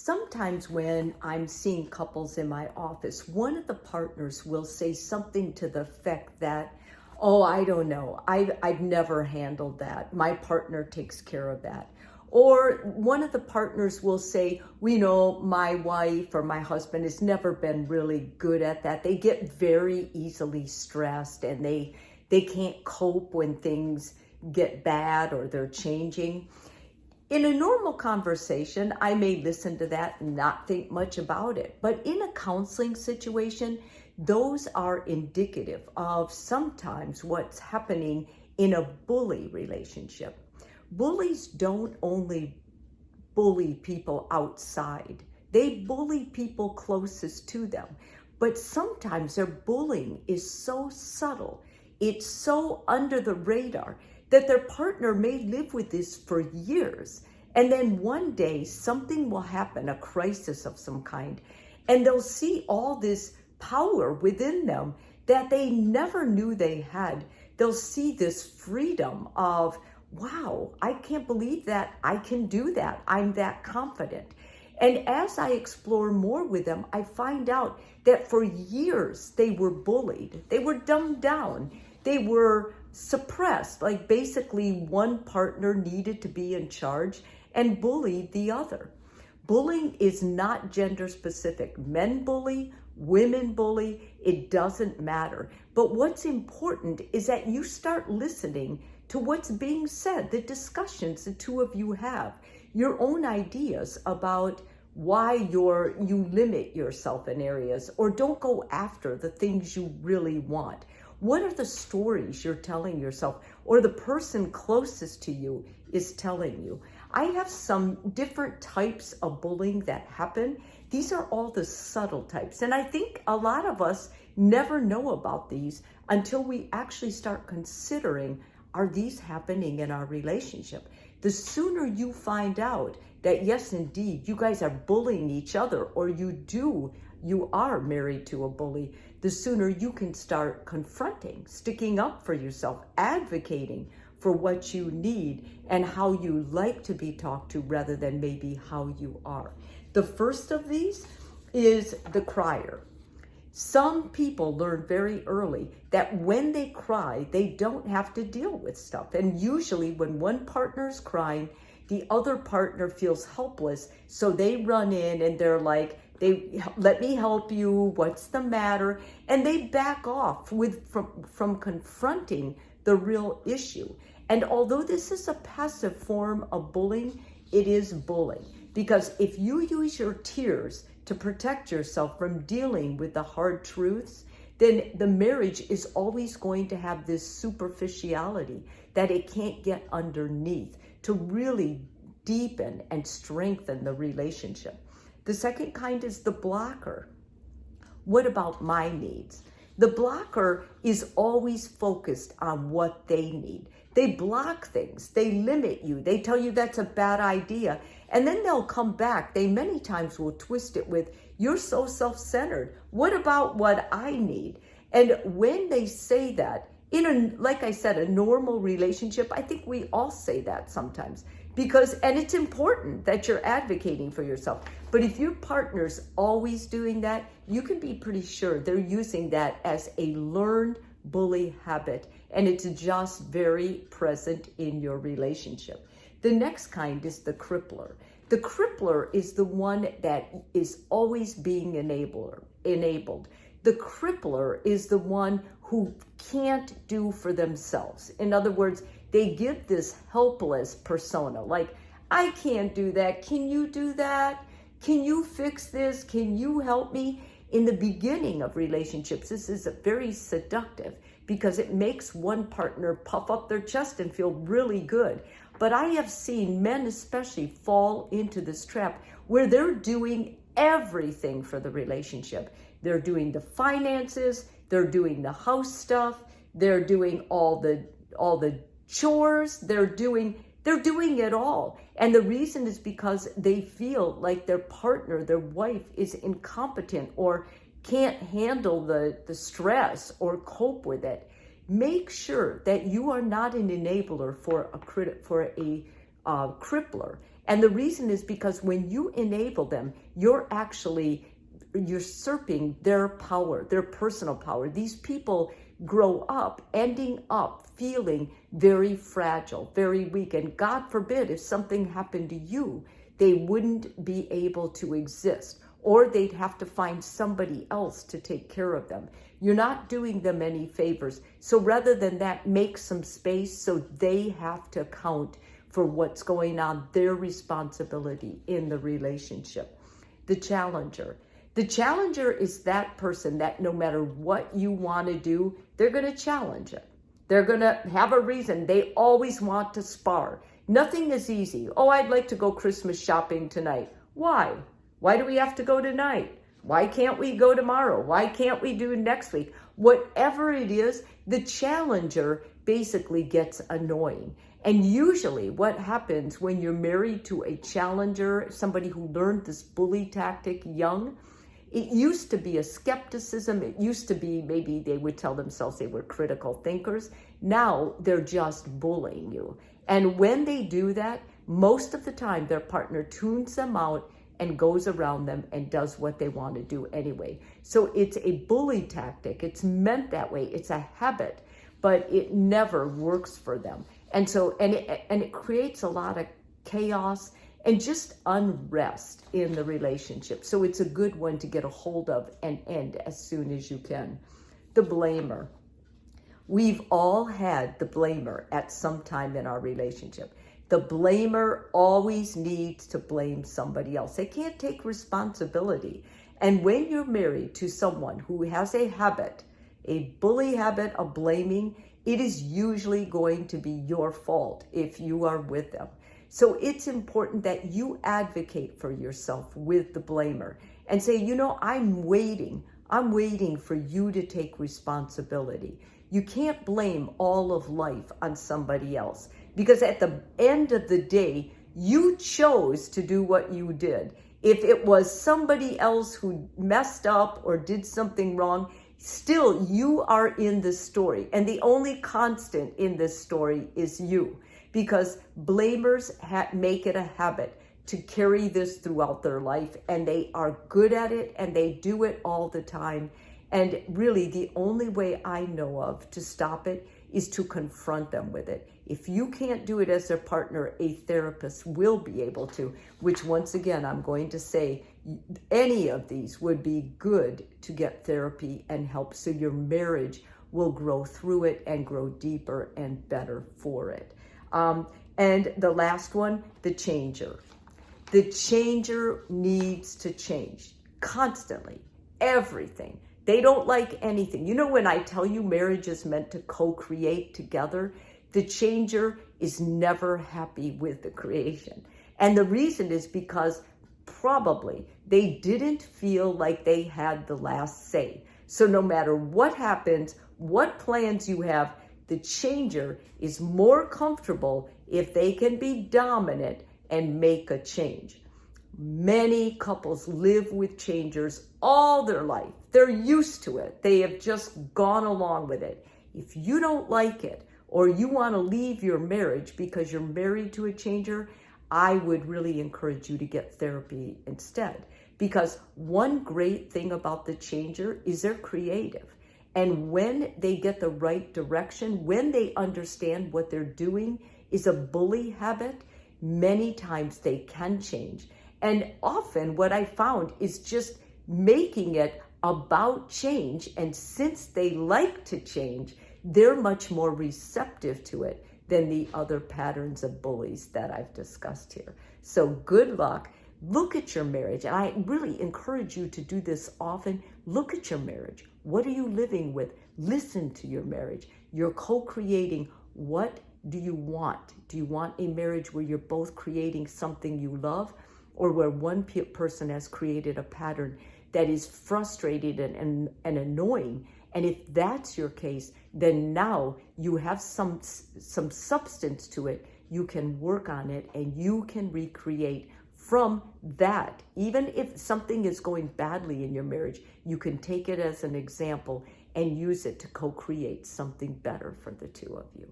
Sometimes when I'm seeing couples in my office, one of the partners will say something to the effect that, oh, I don't know, I've never handled that. My partner takes care of that. Or one of the partners will say, we know my wife or my husband has never been really good at that. They get very easily stressed and they can't cope when things get bad or they're changing. In a normal conversation, I may listen to that and not think much about it. But in a counseling situation, those are indicative of sometimes what's happening in a bully relationship. Bullies don't only bully people outside, they bully people closest to them. But sometimes their bullying is so subtle, it's so under the radar, that their partner may live with this for years. And then one day something will happen, a crisis of some kind, and they'll see all this power within them that they never knew they had. They'll see this freedom of, wow, I can't believe that I can do that. I'm that confident. And as I explore more with them, I find out that for years they were bullied. They were dumbed down. They were suppressed. Like basically one partner needed to be in charge and bullied the other. Bullying is not gender specific. Men bully, women bully, it doesn't matter. But what's important is that you start listening to what's being said, the discussions the two of you have, your own ideas about why you limit yourself in areas or don't go after the things you really want. What are the stories you're telling yourself or the person closest to you is telling you? I have some different types of bullying that happen. These are all the subtle types. And I think a lot of us never know about these until we actually start considering, are these happening in our relationship? The sooner you find out that, yes, indeed, you guys are bullying each other, or you are married to a bully, the sooner you can start confronting, sticking up for yourself, advocating for what you need and how you like to be talked to rather than maybe how you are. The first of these is the crier. Some people learn very early that when they cry, they don't have to deal with stuff. And usually when one partner is crying, the other partner feels helpless. So they run in and they're like, let me help you. What's the matter? And they back off from confronting the real issue. And although this is a passive form of bullying, it is bullying. Because if you use your tears to protect yourself from dealing with the hard truths, then the marriage is always going to have this superficiality that it can't get underneath to really deepen and strengthen the relationship. The second kind is the blocker. What about my needs? The blocker is always focused on what they need. They block things, they limit you, they tell you that's a bad idea, and then they'll come back. They many times will twist it with, you're so self-centered. What about what I need? And when they say that, like I said, a normal relationship, I think we all say that sometimes and it's important that you're advocating for yourself. But if your partner's always doing that, you can be pretty sure they're using that as a learned bully habit, and it's just very present in your relationship. The next kind is the crippler. The crippler is the one that is always being enabled. The crippler is the one who can't do for themselves. In other words, they give this helpless persona, like, I can't do that. Can you do that? Can you fix this? Can you help me? In the beginning of relationships, this is very seductive because it makes one partner puff up their chest and feel really good. But I have seen men especially fall into this trap where they're doing everything for the relationship. They're doing the finances, they're doing the house stuff, they're doing all the chores, they're doing it all. And the reason is because they feel like their partner, their wife, is incompetent or can't handle the stress or cope with it. Make sure that you are not an enabler for a crippler. And the reason is because when you enable them, you're actually usurping their power, their personal power. These people grow up, ending up feeling very fragile, very weak. And God forbid, if something happened to you, they wouldn't be able to exist, or they'd have to find somebody else to take care of them. You're not doing them any favors. So rather than that, make some space so they have to account for what's going on, their responsibility in the relationship. The challenger. The challenger is that person that no matter what you want to do, they're going to challenge it. They're going to have a reason. They always want to spar. Nothing is easy. Oh, I'd like to go Christmas shopping tonight. Why? Why do we have to go tonight? Why can't we go tomorrow? Why can't we do next week? Whatever it is, the challenger basically gets annoying. And usually what happens when you're married to a challenger, somebody who learned this bully tactic young, it used to be a skepticism. It used to be maybe they would tell themselves they were critical thinkers. Now they're just bullying you. And when they do that, most of the time their partner tunes them out and goes around them and does what they want to do anyway. So it's a bully tactic. It's meant that way. It's a habit, but it never works for them. And so, and it creates a lot of chaos and just unrest in the relationship. So it's a good one to get a hold of and end as soon as you can. The blamer. We've all had the blamer at some time in our relationship. The blamer always needs to blame somebody else. They can't take responsibility. And when you're married to someone who has a habit, a bully habit of blaming, it is usually going to be your fault if you are with them. So it's important that you advocate for yourself with the blamer and say, you know, I'm waiting for you to take responsibility. You can't blame all of life on somebody else, because at the end of the day, you chose to do what you did. If it was somebody else who messed up or did something wrong, still you are in the story. And the only constant in this story is you, because blamers make it a habit to carry this throughout their life, and they are good at it and they do it all the time. And really the only way I know of to stop it is to confront them with it. If you can't do it as their partner, a therapist will be able to, which once again, I'm going to say any of these would be good to get therapy and help, so your marriage will grow through it and grow deeper and better for it. And the last one, the changer. The changer needs to change constantly, everything. They don't like anything. You know, when I tell you marriage is meant to co-create together, the changer is never happy with the creation. And the reason is because probably they didn't feel like they had the last say. So no matter what happens, what plans you have, the changer is more comfortable if they can be dominant and make a change. Many couples live with changers all their life. They're used to it. They have just gone along with it. If you don't like it, or you want to leave your marriage because you're married to a changer, I would really encourage you to get therapy instead. Because one great thing about the changer is they're creative. And when they get the right direction, when they understand what they're doing is a bully habit, many times they can change. And often what I found is just making it about change. And since they like to change, they're much more receptive to it than the other patterns of bullies that I've discussed here. So good luck. Look at your marriage. And I really encourage you to do this often. Look at your marriage. What are you living with? Listen to your marriage. You're co-creating. What do you want? Do you want a marriage where you're both creating something you love, or where one person has created a pattern that is frustrated and annoying? And if that's your case, then now you have some substance to it. You can work on it and you can recreate from that. Even if something is going badly in your marriage, you can take it as an example and use it to co-create something better for the two of you.